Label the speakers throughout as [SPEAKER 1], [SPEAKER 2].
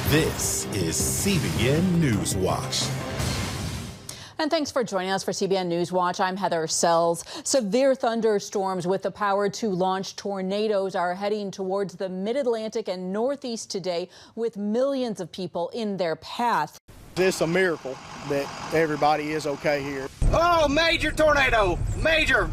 [SPEAKER 1] This is CBN NewsWatch.
[SPEAKER 2] And thanks for joining us for CBN News Watch. I'm Heather Sells. Severe thunderstorms with the power to launch tornadoes are heading towards the mid-Atlantic and Northeast today, with millions of people in their path.
[SPEAKER 3] It's a miracle that everybody is okay here.
[SPEAKER 4] Oh, major tornado! Major!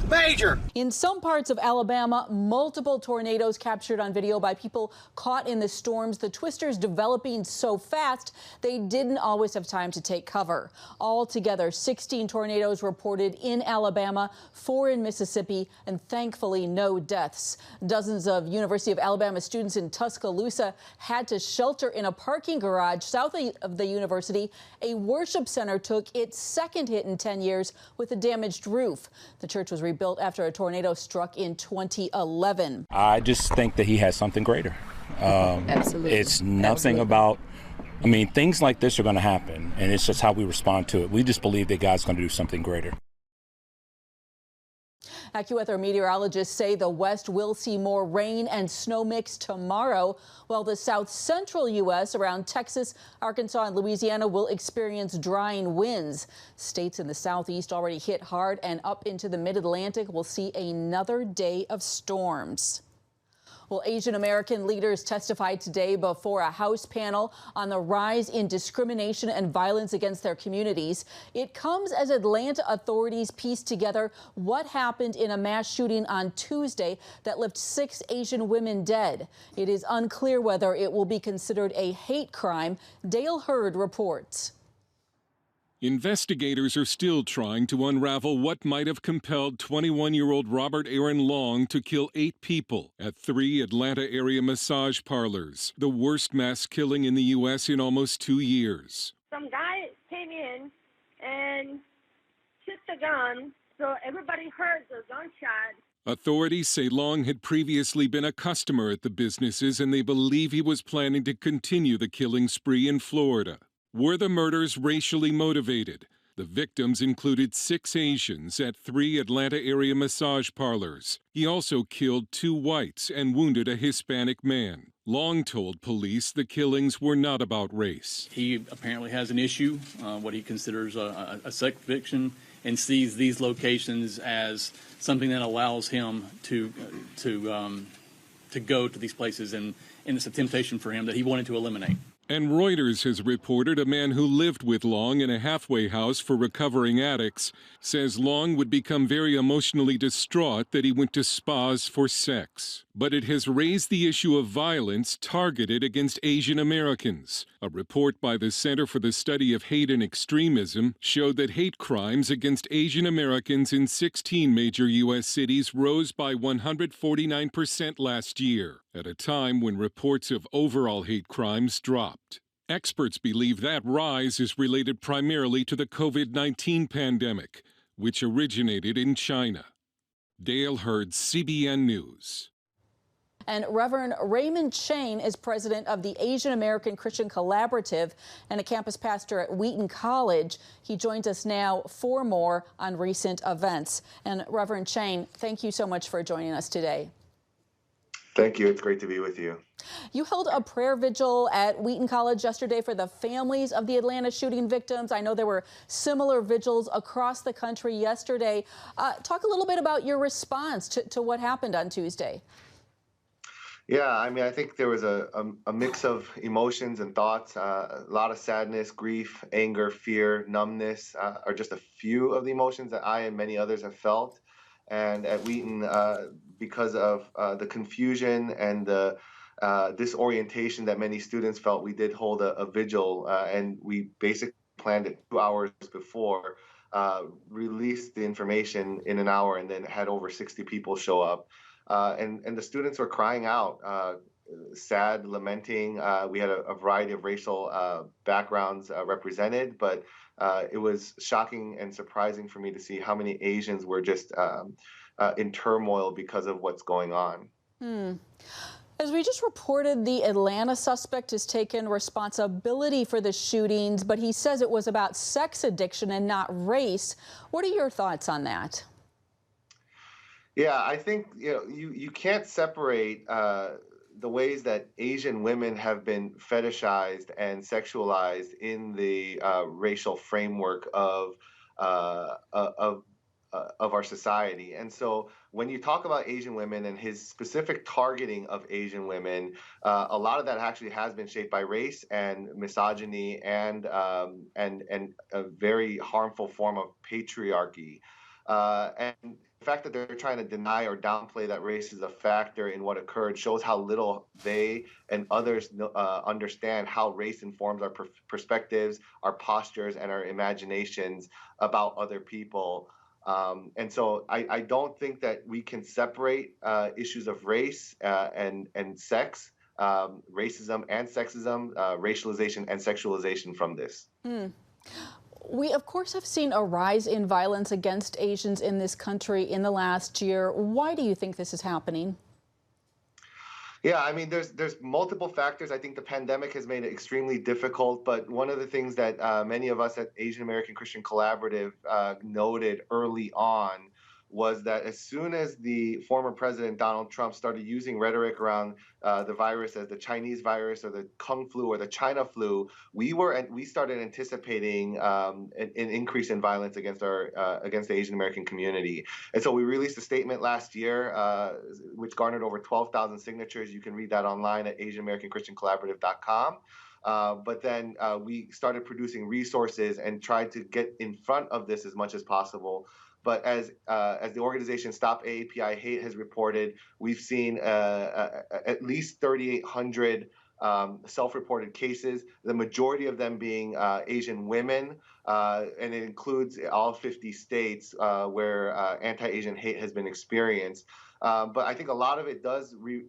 [SPEAKER 2] In some parts of Alabama, multiple tornadoes captured on video by people caught in the storms. The twisters developing so fast, they didn't always have time to take cover. Altogether, 16 tornadoes reported in Alabama, 4 in Mississippi, and thankfully no deaths. Dozens of University of Alabama students in Tuscaloosa had to shelter in a parking garage south of the university. A worship center took its second hit in 10 years with a damaged roof. The church was rebuilt after a tornado struck in 2011.
[SPEAKER 5] I just think that he has something greater.
[SPEAKER 2] Absolutely.
[SPEAKER 5] It's nothing about, things like this are going to happen, and it's just how we respond to it. We just believe that God's going to do something greater.
[SPEAKER 2] AccuWeather meteorologists say the West will see more rain and snow mix tomorrow, while the south central U.S. around Texas, Arkansas, and Louisiana will experience drying winds. States in the southeast already hit hard, and up into the mid-Atlantic will see another day of storms. Well, Asian American leaders testified today before a House panel on the rise in discrimination and violence against their communities. It comes as Atlanta authorities piece together what happened in a mass shooting on Tuesday that left 6 Asian women dead. It is unclear whether it will be considered a hate crime. Daigle reports.
[SPEAKER 6] Investigators are still trying to unravel what might have compelled 21-year-old Robert Aaron Long to kill 8 people at 3 Atlanta area massage parlors, the worst mass killing in the U.S. in almost 2 years.
[SPEAKER 7] Some guy came in and took the gun, so everybody heard the gunshot.
[SPEAKER 6] Authorities say Long had previously been a customer at the businesses, and they believe he was planning to continue the killing spree in Florida. Were the murders racially motivated? The victims included 6 Asians at 3 Atlanta area massage parlors. He also killed 2 whites and wounded a Hispanic man. Long told police the killings were not about race.
[SPEAKER 8] He apparently has an issue, what he considers a sex addiction, and sees these locations as something that allows him to go to these places, and it's a temptation for him that he wanted to eliminate.
[SPEAKER 6] And Reuters has reported a man who lived with Long in a halfway house for recovering addicts says Long would become very emotionally distraught that he went to spas for sex. But it has raised the issue of violence targeted against Asian Americans. A report by the Center for the Study of Hate and Extremism showed that hate crimes against Asian Americans in 16 major U.S. cities rose by 149% last year, at a time when reports of overall hate crimes dropped. Experts believe that rise is related primarily to the COVID-19 pandemic, which originated in China. Dale Hurd, CBN News.
[SPEAKER 2] And Reverend Raymond Chain is president of the Asian American Christian Collaborative and a campus pastor at Wheaton College. He joins us now for more on recent events. And Reverend Chain, thank you so much for joining us today.
[SPEAKER 9] Thank you. It's great to be with you.
[SPEAKER 2] You held a prayer vigil at Wheaton College yesterday for the families of the Atlanta shooting victims. I know there were similar vigils across the country yesterday. Talk a little bit about your response to what happened on Tuesday.
[SPEAKER 9] Yeah, I think there was a mix of emotions and thoughts. A lot of sadness, grief, anger, fear, numbness are just a few of the emotions that I and many others have felt. And at Wheaton, because of the confusion and the disorientation that many students felt, we did hold a vigil, and we basically planned it 2 hours before, released the information in an hour, and then had over 60 people show up. And the students were crying out, sad, lamenting. We had a variety of racial backgrounds represented, but it was shocking and surprising for me to see how many Asians were just in turmoil because of what's going on.
[SPEAKER 2] As we just reported, the Atlanta suspect has taken responsibility for the shootings, but he says it was about sex addiction and not race. What are your thoughts on that?
[SPEAKER 9] Yeah, I think you can't separate the ways that Asian women have been fetishized and sexualized in the racial framework of our society. And so when you talk about Asian women and his specific targeting of Asian women, a lot of that actually has been shaped by race and misogyny and a very harmful form of patriarchy. And the fact that they're trying to deny or downplay that race is a factor in what occurred shows how little they and others understand how race informs our perspectives, our postures, and our imaginations about other people. And so I don't think that we can separate issues of race and sex, racism and sexism, racialization and sexualization from this.
[SPEAKER 2] We, of course, have seen a rise in violence against Asians in this country in the last year. Why do you think this is happening?
[SPEAKER 9] Yeah, I mean, there's multiple factors. I think the pandemic has made it extremely difficult, but one of the things that many of us at Asian American Christian Collaborative noted early on was that as soon as the former president Donald Trump started using rhetoric around the virus as the Chinese virus or the Kung flu or the China flu, we started anticipating an increase in violence against the Asian American community. And so we released a statement last year, which garnered over 12,000 signatures. You can read that online at AsianAmericanChristianCollaborative.com. But then we started producing resources and tried to get in front of this as much as possible. But as the organization Stop AAPI Hate has reported, we've seen at least 3,800 self-reported cases, the majority of them being Asian women, and it includes all 50 states where anti-Asian hate has been experienced. But I think a lot of it does root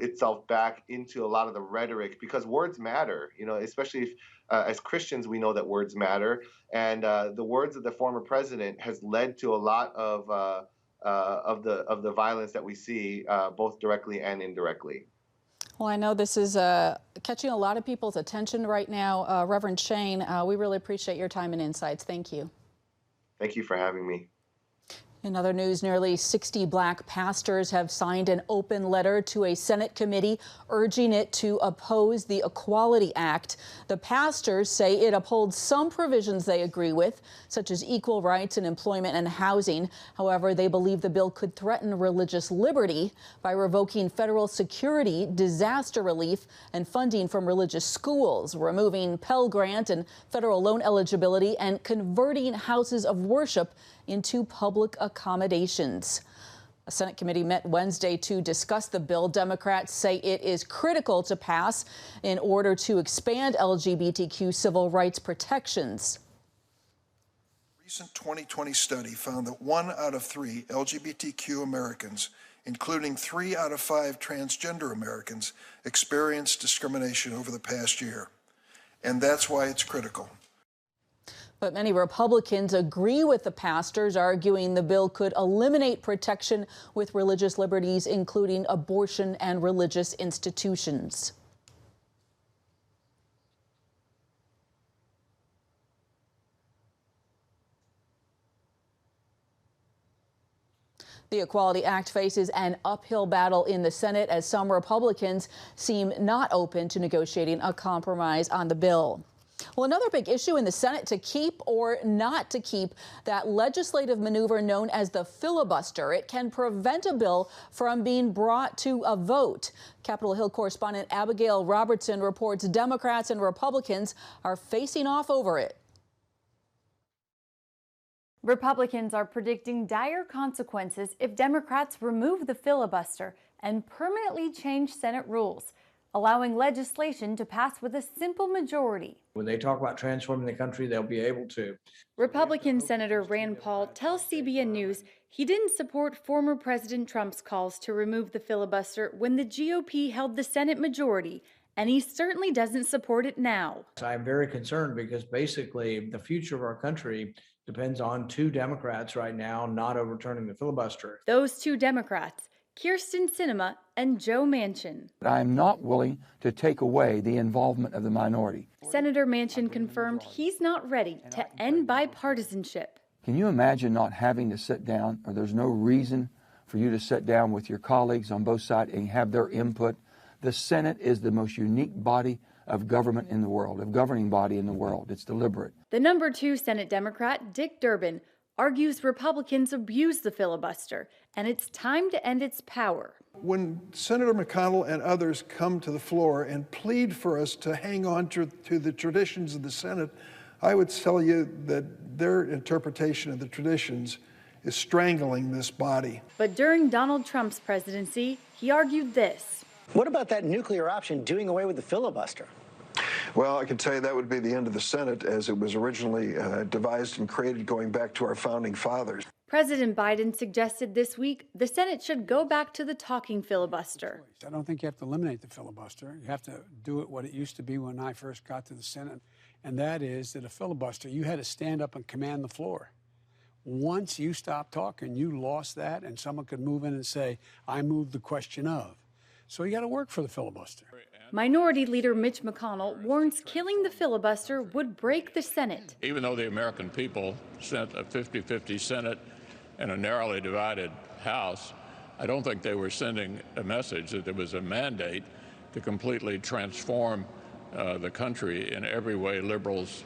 [SPEAKER 9] itself back into a lot of the rhetoric, because words matter, especially if as Christians, we know that words matter. And the words of the former president has led to a lot of the violence that we see, both directly and indirectly.
[SPEAKER 2] Well, I know this is catching a lot of people's attention right now. Reverend Shane, we really appreciate your time and insights. Thank you.
[SPEAKER 9] Thank you for having me.
[SPEAKER 2] In other news, nearly 60 black pastors have signed an open letter to a Senate committee urging it to oppose the Equality Act. The pastors say it upholds some provisions they agree with, such as equal rights in employment and housing. However, they believe the bill could threaten religious liberty by revoking federal security, disaster relief, and funding from religious schools, removing Pell Grant and federal loan eligibility, and converting houses of worship into public accommodations. A Senate committee met Wednesday to discuss the bill. Democrats say it is critical to pass in order to expand LGBTQ civil rights protections.
[SPEAKER 10] A recent 2020 study found that 1 out of 3 LGBTQ Americans, including 3 out of 5 transgender Americans, experienced discrimination over the past year. And that's why it's critical.
[SPEAKER 2] But many Republicans agree with the pastors, arguing the bill could eliminate protection with religious liberties, including abortion and religious institutions. The Equality Act faces an uphill battle in the Senate as some Republicans seem not open to negotiating a compromise on the bill. Well, another big issue in the Senate, to keep or not to keep that legislative maneuver known as the filibuster. It can prevent a bill from being brought to a vote. Capitol Hill correspondent Abigail Robertson reports Democrats and Republicans are facing off over it.
[SPEAKER 11] Republicans are predicting dire consequences if Democrats remove the filibuster and permanently change Senate rules, allowing legislation to pass with a simple majority.
[SPEAKER 12] When they talk about transforming the country, they'll be able to.
[SPEAKER 11] Republican Senator Rand Paul tells CBN News he didn't support former President Trump's calls to remove the filibuster when the GOP held the Senate majority, and he certainly doesn't support it now.
[SPEAKER 12] I'm very concerned because basically the future of our country depends on 2 Democrats right now not overturning the filibuster.
[SPEAKER 11] Those 2 Democrats, Kyrsten Sinema and Joe Manchin.
[SPEAKER 13] I am not willing to take away the involvement of the minority.
[SPEAKER 11] Senator Manchin confirmed he's not ready to end bipartisanship.
[SPEAKER 13] Can you imagine not having to sit down, or there's no reason for you to sit down with your colleagues on both sides and have their input. The Senate is the most unique body of government in the world, of governing body in the world. It's deliberate.
[SPEAKER 11] The number 2 Senate Democrat, Dick Durbin, argues Republicans abuse the filibuster, and it's time to end its power.
[SPEAKER 10] When Senator McConnell and others come to the floor and plead for us to hang on to the traditions of the Senate, I would tell you that their interpretation of the traditions is strangling this body.
[SPEAKER 11] But during Donald Trump's presidency, he argued this.
[SPEAKER 14] What about that nuclear option doing away with the filibuster?
[SPEAKER 10] Well, I can tell you that would be the end of the Senate as it was originally devised and created going back to our founding fathers.
[SPEAKER 11] President Biden suggested this week the Senate should go back to the talking filibuster.
[SPEAKER 15] I don't think you have to eliminate the filibuster. You have to do it what it used to be when I first got to the Senate, and that is that a filibuster, you had to stand up and command the floor. Once you stopped talking, you lost that, and someone could move in and say, I moved the question of. So you got to work for the filibuster.
[SPEAKER 11] Minority Leader Mitch McConnell warns killing the filibuster would break the Senate.
[SPEAKER 16] Even though the American people sent a 50-50 Senate and a narrowly divided House, I don't think they were sending a message that there was a mandate to completely transform the country in every way liberals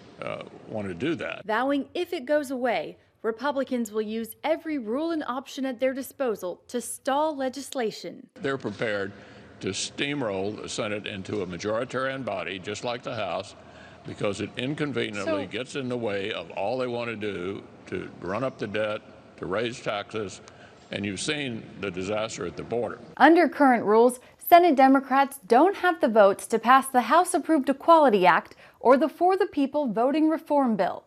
[SPEAKER 16] want to do that.
[SPEAKER 11] Vowing if it goes away, Republicans will use every rule and option at their disposal to stall legislation.
[SPEAKER 16] They're prepared to steamroll the Senate into a majoritarian body, just like the House, because it inconveniently gets in the way of all they want to do, to run up the debt, to raise taxes, and you've seen the disaster at the border.
[SPEAKER 11] Under current rules, Senate Democrats don't have the votes to pass the House-approved Equality Act or the For the People voting reform bill.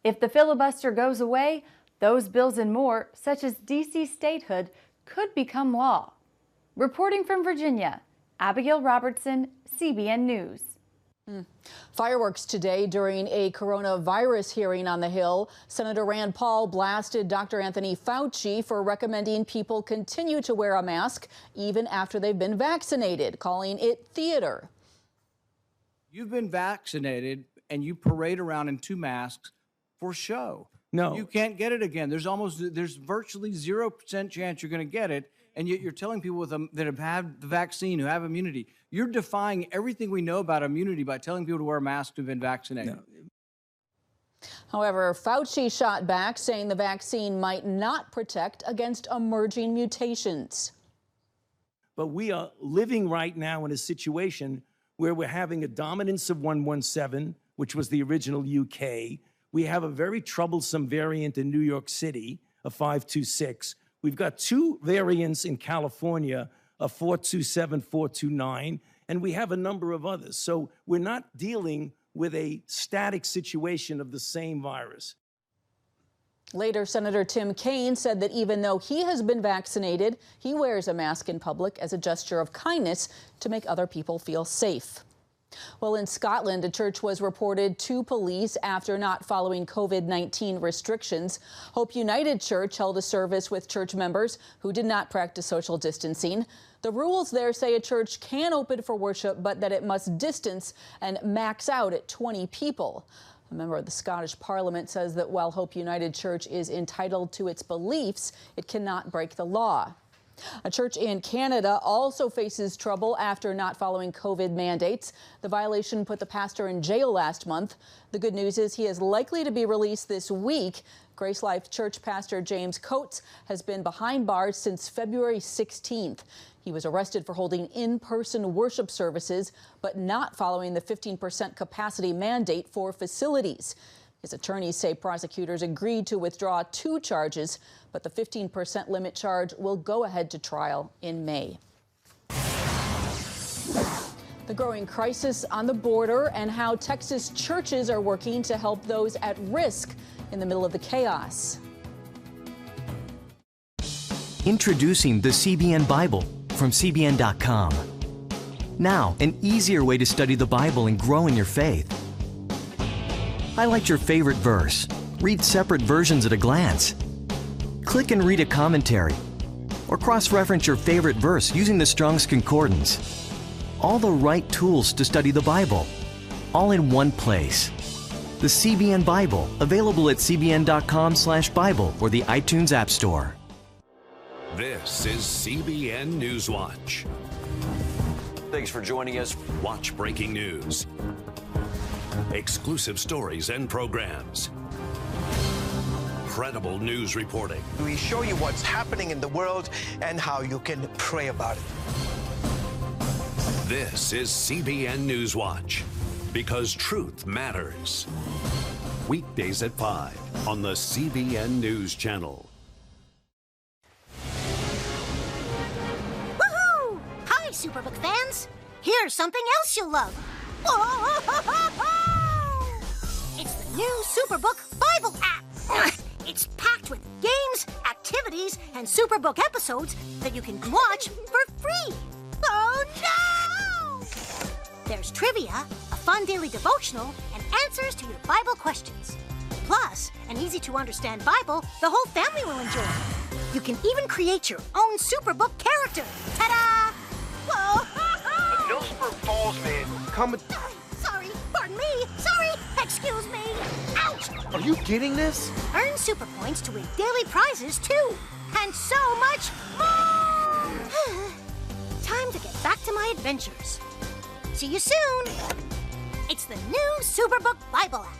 [SPEAKER 11] If the filibuster goes away, those bills and more, such as D.C. statehood, could become law. Reporting from Virginia, Abigail Robertson, CBN News.
[SPEAKER 2] Fireworks today during a coronavirus hearing on the Hill. Senator Rand Paul blasted Dr. Anthony Fauci for recommending people continue to wear a mask even after they've been vaccinated, calling it theater.
[SPEAKER 12] You've been vaccinated and you parade around in 2 masks for show.
[SPEAKER 17] No.
[SPEAKER 12] You can't get it again. There's virtually 0% chance you're going to get it. And yet you're telling people that have had the vaccine, who have immunity. You're defying everything we know about immunity by telling people to wear a mask who've been vaccinated.
[SPEAKER 2] No. However, Fauci shot back, saying the vaccine might not protect against emerging mutations.
[SPEAKER 17] But we are living right now in a situation where we're having a dominance of 117, which was the original UK. We have a very troublesome variant in New York City, a 526. We've got 2 variants in California, a 427, 429, and we have a number of others. So we're not dealing with a static situation of the same virus.
[SPEAKER 2] Later, Senator Tim Kaine said that even though he has been vaccinated, he wears a mask in public as a gesture of kindness to make other people feel safe. Well, in Scotland, a church was reported to police after not following COVID-19 restrictions. Hope United Church held a service with church members who did not practice social distancing. The rules there say a church can open for worship, but that it must distance and max out at 20 people. A member of the Scottish Parliament says that while Hope United Church is entitled to its beliefs, it cannot break the law. A church in Canada also faces trouble after not following COVID mandates. The violation put the pastor in jail last month. The good news is he is likely to be released this week. Grace Life Church pastor James Coates has been behind bars since February 16th. He was arrested for holding in-person worship services, but not following the 15% capacity mandate for facilities. His attorneys say prosecutors agreed to withdraw 2 charges, but the 15% limit charge will go ahead to trial in May. The growing crisis on the border and how Texas churches are working to help those at risk in the middle of the chaos.
[SPEAKER 18] Introducing the CBN Bible from CBN.com. Now, an easier way to study the Bible and grow in your faith. Highlight your favorite verse. Read separate versions at a glance. Click and read a commentary. Or cross-reference your favorite verse using the Strong's Concordance. All the right tools to study the Bible, all in one place. The CBN Bible, available at cbn.com/Bible or the iTunes App Store.
[SPEAKER 19] This is CBN NewsWatch.
[SPEAKER 20] Thanks for joining us.
[SPEAKER 19] Watch breaking news, exclusive stories and programs, credible news reporting.
[SPEAKER 20] We show you what's happening in the world and how you can pray about it.
[SPEAKER 19] This is CBN NewsWatch, because truth matters. Weekdays at 5 on the CBN News Channel.
[SPEAKER 21] Woohoo! Hi, Superbook fans. Here's something else you'll love. It's the new Superbook Bible app. It's packed with games, activities, and Superbook episodes that you can watch for free. Oh, no! There's trivia, a fun daily devotional, and answers to your Bible questions. Plus, an easy-to-understand Bible the whole family will enjoy. You can even create your own Superbook character. Ta-da! Whoa!
[SPEAKER 20] Millsburg Falls man, come.
[SPEAKER 21] Sorry, pardon me. Sorry, excuse me. Ouch!
[SPEAKER 20] Are you getting this?
[SPEAKER 21] Earn super points to win daily prizes, too. And so much more! Time to get back to my adventures. See you soon. It's the new Superbook Bible app.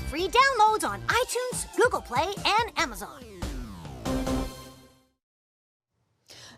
[SPEAKER 21] Free downloads on iTunes, Google Play, and Amazon.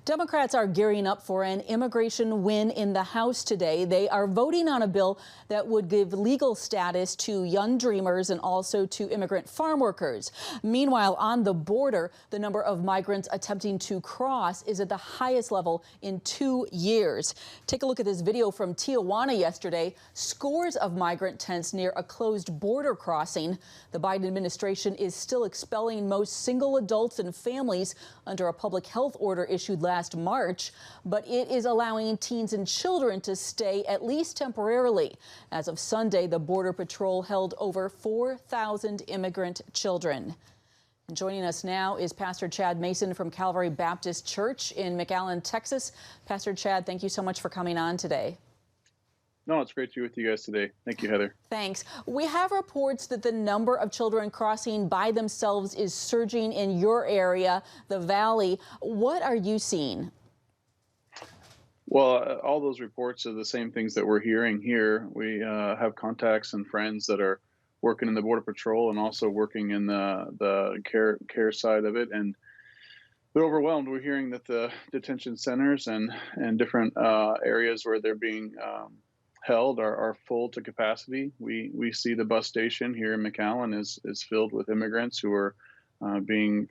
[SPEAKER 2] Democrats are gearing up for an immigration win in the House today. They are voting on a bill that would give legal status to young dreamers and also to immigrant farm workers. Meanwhile, on the border, the number of migrants attempting to cross is at the highest level in 2 years. Take a look at this video from Tijuana yesterday. Scores of migrant tents near a closed border crossing. The Biden administration is still expelling most single adults and families under a public health order issued last March, but it is allowing teens and children to stay at least temporarily. As of Sunday, the Border Patrol held over 4,000 immigrant children. And joining us now is Pastor Chad Mason from Calvary Baptist Church in McAllen, Texas. Pastor Chad, thank you so much for coming on today.
[SPEAKER 22] No, it's great to be with you guys today. Thank you, Heather.
[SPEAKER 2] Thanks. We have reports that the number of children crossing by themselves is surging in your area, the Valley. What are you seeing?
[SPEAKER 22] Well, all those reports are the same things that we're hearing here. We have contacts and friends that are working in the Border Patrol and also working in the care side of it, and they're overwhelmed. We're hearing that the detention centers and different areas where they're being held are full to capacity. We see the bus station here in McAllen is filled with immigrants who are being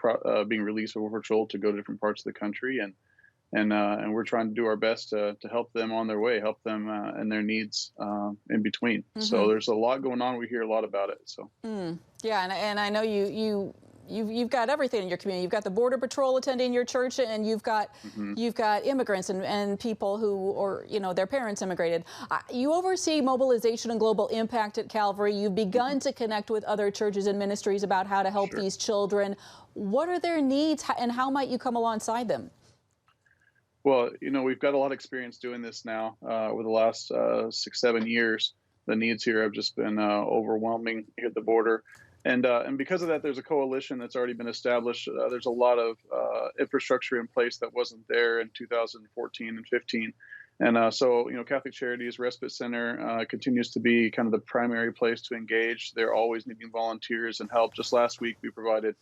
[SPEAKER 22] released from Border Patrol to go to different parts of the country, and we're trying to do our best to help them on their way, help them and their needs in between. Mm-hmm. So there's a lot going on. We hear a lot about it. So
[SPEAKER 2] yeah, and I know you've got everything in your community. You've got the Border Patrol attending your church, and you've got immigrants and people who, or their parents immigrated. You oversee mobilization and global impact at Calvary. You've begun to connect with other churches and ministries about how to help these children. What are their needs, and how might you come alongside them?
[SPEAKER 22] Well, we've got a lot of experience doing this now over the last 6-7 years. The needs here have just been overwhelming here at the border. And because of that, there's a coalition that's already been established. There's a lot of infrastructure in place that wasn't there in 2014 and 15. And so, Catholic Charities Respite Center continues to be kind of the primary place to engage. They're always needing volunteers and help. Just last week, we provided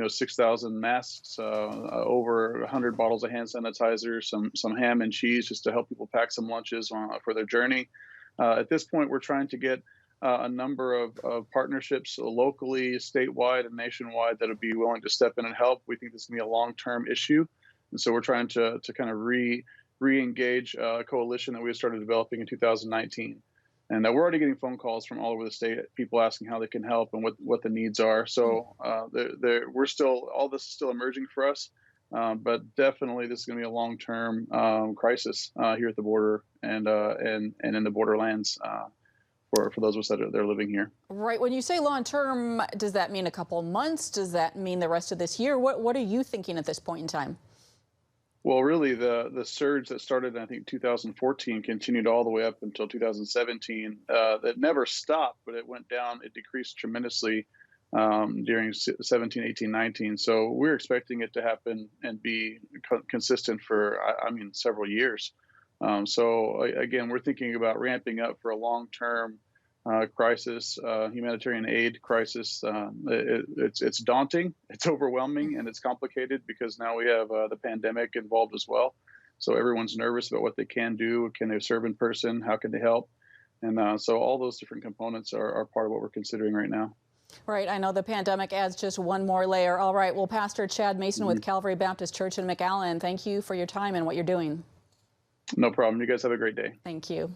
[SPEAKER 22] 6,000 masks, over 100 bottles of hand sanitizer, some ham and cheese just to help people pack some lunches for their journey. At this point, we're trying to get a number of partnerships locally, statewide, and nationwide that would be willing to step in and help. We think this is going to be a long-term issue. And so we're trying to kind of re-engage a coalition that we started developing in 2019. And we're already getting phone calls from all over the state, people asking how they can help and what the needs are. So we're still, all this is still emerging for us. But definitely this is going to be a long-term crisis here at the border and in the borderlands. For those of us that are living here.
[SPEAKER 2] Right. When you say long term, does that mean a couple months? Does that mean the rest of this year? What are you thinking at this point in time?
[SPEAKER 22] Well, really, the surge that started in, I think, 2014 continued all the way up until 2017. That never stopped, but it went down. It decreased tremendously during 17, 18, 19. So we're expecting it to happen and be consistent for, several years. So again, we're thinking about ramping up for a long-term crisis, humanitarian aid crisis. It's daunting, it's overwhelming, and it's complicated because now we have the pandemic involved as well. So everyone's nervous about what they can do. Can they serve in person? How can they help? And so all those different components are part of what we're considering right now.
[SPEAKER 2] Right. I know the pandemic adds just one more layer. All right. Well, Pastor Chad Mason with Calvary Baptist Church in McAllen, thank you for your time and what you're doing.
[SPEAKER 22] No problem. You guys have a great day.
[SPEAKER 2] Thank you.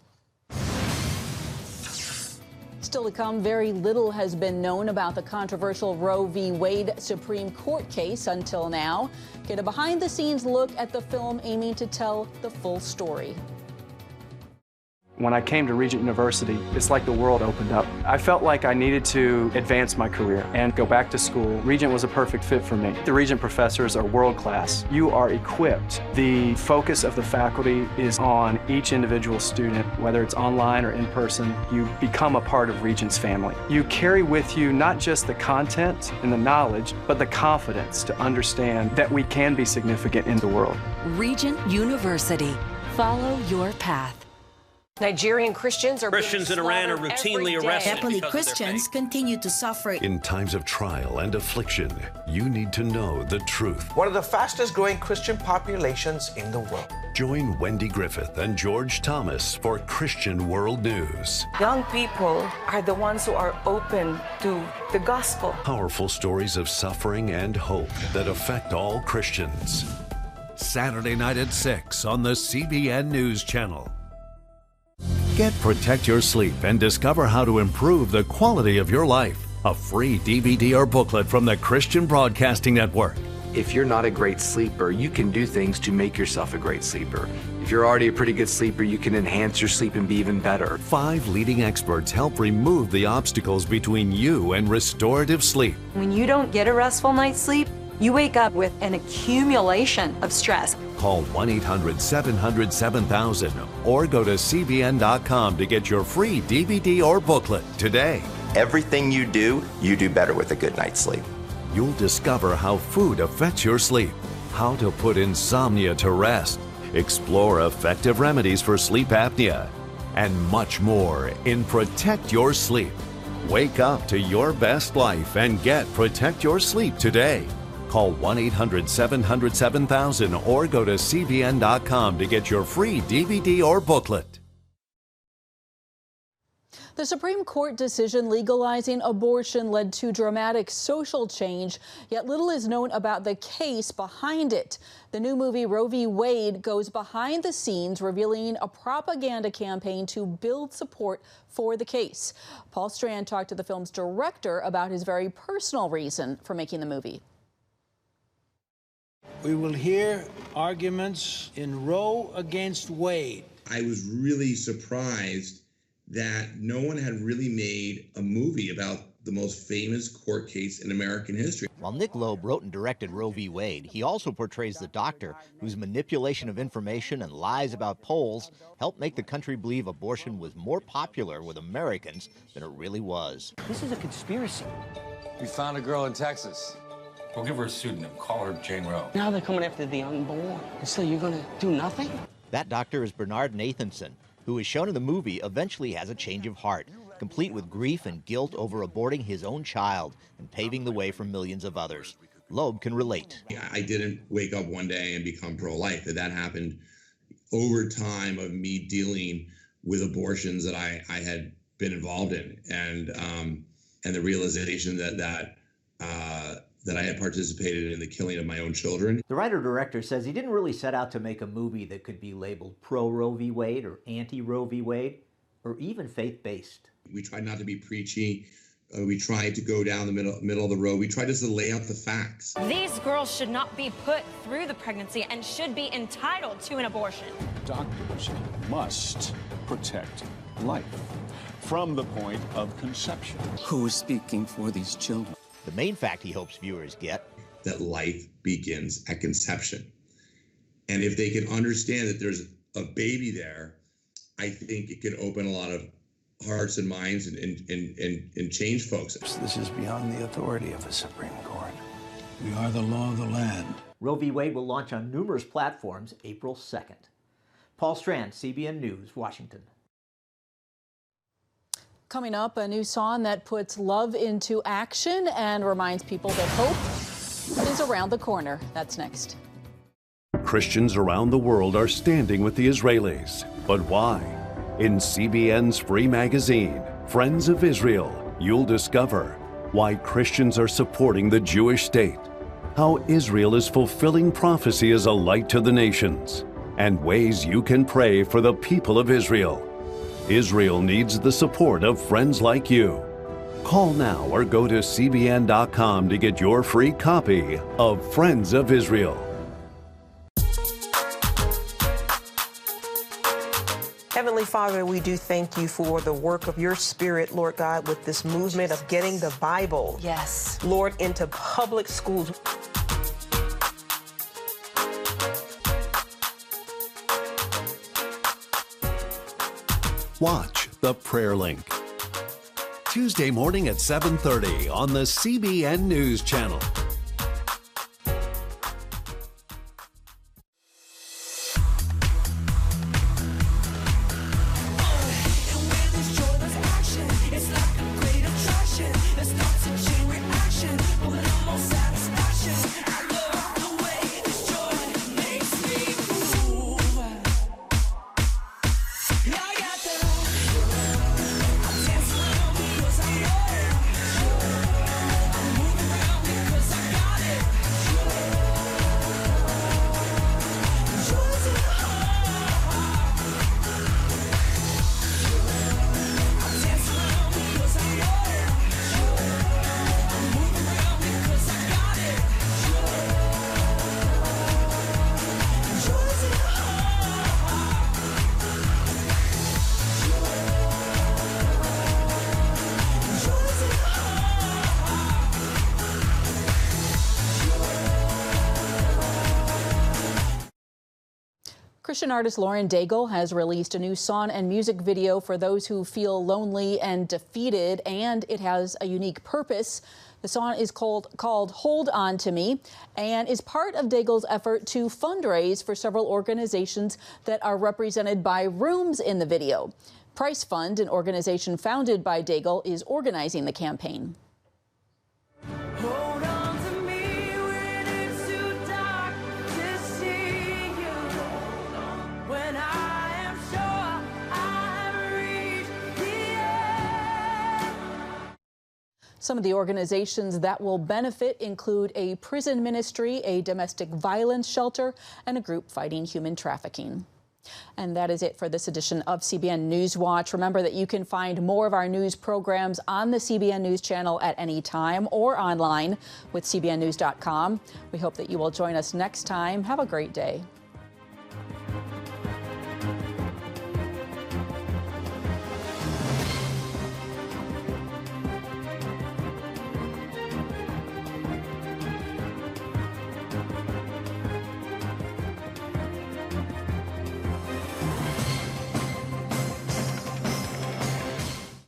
[SPEAKER 2] Still to come, very little has been known about the controversial Roe v. Wade Supreme Court case until now. Get a behind-the-scenes look at the film aiming to tell the full story.
[SPEAKER 1] When I came to Regent University, it's like the world opened up. I felt like I needed to advance my career and go back to school. Regent was a perfect fit for me. The Regent professors are world class. You are equipped. The focus of the faculty is on each individual student, whether it's online or in person. You become a part of Regent's family. You carry with you not just the content and the knowledge, but the confidence to understand that we can be significant in the world.
[SPEAKER 3] Regent University. Follow your path.
[SPEAKER 23] Nigerian Christians
[SPEAKER 24] in Iran are routinely arrested.
[SPEAKER 25] Catholic Christians continue to suffer.
[SPEAKER 19] In times of trial and affliction, you need to know the truth.
[SPEAKER 20] One of the fastest growing Christian populations in the world.
[SPEAKER 19] Join Wendy Griffith and George Thomas for Christian World News.
[SPEAKER 26] Young people are the ones who are open to the gospel.
[SPEAKER 19] Powerful stories of suffering and hope that affect all Christians. Saturday night at 6 on the CBN News Channel. Get Protect Your Sleep and discover how to improve the quality of your life. A free DVD or booklet from the Christian Broadcasting Network.
[SPEAKER 27] If you're not a great sleeper, you can do things to make yourself a great sleeper. If you're already a pretty good sleeper, you can enhance your sleep and be even better.
[SPEAKER 19] 5 leading experts help remove the obstacles between you and restorative sleep.
[SPEAKER 26] When you don't get a restful night's sleep, you wake up with an accumulation of stress.
[SPEAKER 19] Call 1-800-700-7000 or go to CBN.com to get your free DVD or booklet today.
[SPEAKER 28] Everything you do better with a good night's sleep.
[SPEAKER 19] You'll discover how food affects your sleep, how to put insomnia to rest, explore effective remedies for sleep apnea, and much more in Protect Your Sleep. Wake up to your best life and get Protect Your Sleep today. Call 1-800-700-7000 or go to CBN.com to get your free DVD or booklet.
[SPEAKER 2] The Supreme Court decision legalizing abortion led to dramatic social change, yet little is known about the case behind it. The new movie Roe v. Wade goes behind the scenes, revealing a propaganda campaign to build support for the case. Paul Strand talked to the film's director about his very personal reason for making the movie.
[SPEAKER 29] We will hear arguments in Roe against Wade.
[SPEAKER 30] I was really surprised that no one had really made a movie about the most famous court case in American history.
[SPEAKER 31] While Nick Loeb wrote and directed Roe v. Wade, he also portrays the doctor whose manipulation of information and lies about polls helped make the country believe abortion was more popular with Americans than it really was.
[SPEAKER 14] This is a conspiracy.
[SPEAKER 32] We found a girl in Texas. We'll give her a pseudonym. Call her Jane Roe.
[SPEAKER 14] Now they're coming after the unborn. And so you're going to do nothing?
[SPEAKER 31] That doctor is Bernard Nathanson, who is shown in the movie eventually has a change of heart, complete with grief and guilt over aborting his own child and paving the way for millions of others. Loeb can relate.
[SPEAKER 30] I didn't wake up one day and become pro-life. That happened over time of me dealing with abortions that I had been involved in, and the realization that I had participated in the killing of my own children.
[SPEAKER 31] The writer-director says he didn't really set out to make a movie that could be labeled pro-Roe v. Wade or anti-Roe v. Wade, or even faith-based.
[SPEAKER 30] We tried not to be preachy. We tried to go down the middle of the road. We tried just to lay out the facts.
[SPEAKER 33] These girls should not be put through the pregnancy and should be entitled to an abortion.
[SPEAKER 34] Doctors must protect life from the point of conception.
[SPEAKER 31] Who is speaking for these children? The main fact he hopes viewers get:
[SPEAKER 30] that life begins at conception. And if they can understand that there's a baby there, I think it could open a lot of hearts and minds and change folks.
[SPEAKER 29] This is beyond the authority of the Supreme Court. We are the law of the land.
[SPEAKER 4] Roe v. Wade will launch on numerous platforms April 2nd. Paul Strand, CBN News, Washington.
[SPEAKER 2] Coming up, a new song that puts love into action and reminds people that hope is around the corner. That's next.
[SPEAKER 19] Christians around the world are standing with the Israelis. But why? In CBN's free magazine, Friends of Israel, you'll discover why Christians are supporting the Jewish state, how Israel is fulfilling prophecy as a light to the nations, and ways you can pray for the people of Israel. Israel needs the support of friends like you. Call now or go to cbn.com to get your free copy of Friends of Israel.
[SPEAKER 5] Heavenly Father, we do thank you for the work of your Spirit, Lord God, with this movement of getting the Bible,
[SPEAKER 26] yes,
[SPEAKER 5] Lord, into public schools.
[SPEAKER 19] Watch The Prayer Link. Tuesday morning at 7:30 on the CBN News Channel.
[SPEAKER 2] Christian artist Lauren Daigle has released a new song and music video for those who feel lonely and defeated, and it has a unique purpose. The song is called Hold On To Me and is part of Daigle's effort to fundraise for several organizations that are represented by rooms in the video. Price Fund, an organization founded by Daigle, is organizing the campaign. Some of the organizations that will benefit include a prison ministry, a domestic violence shelter, and a group fighting human trafficking. And that is it for this edition of CBN News Watch. Remember that you can find more of our news programs on the CBN News Channel at any time or online with cbnnews.com. We hope that you will join us next time. Have a great day.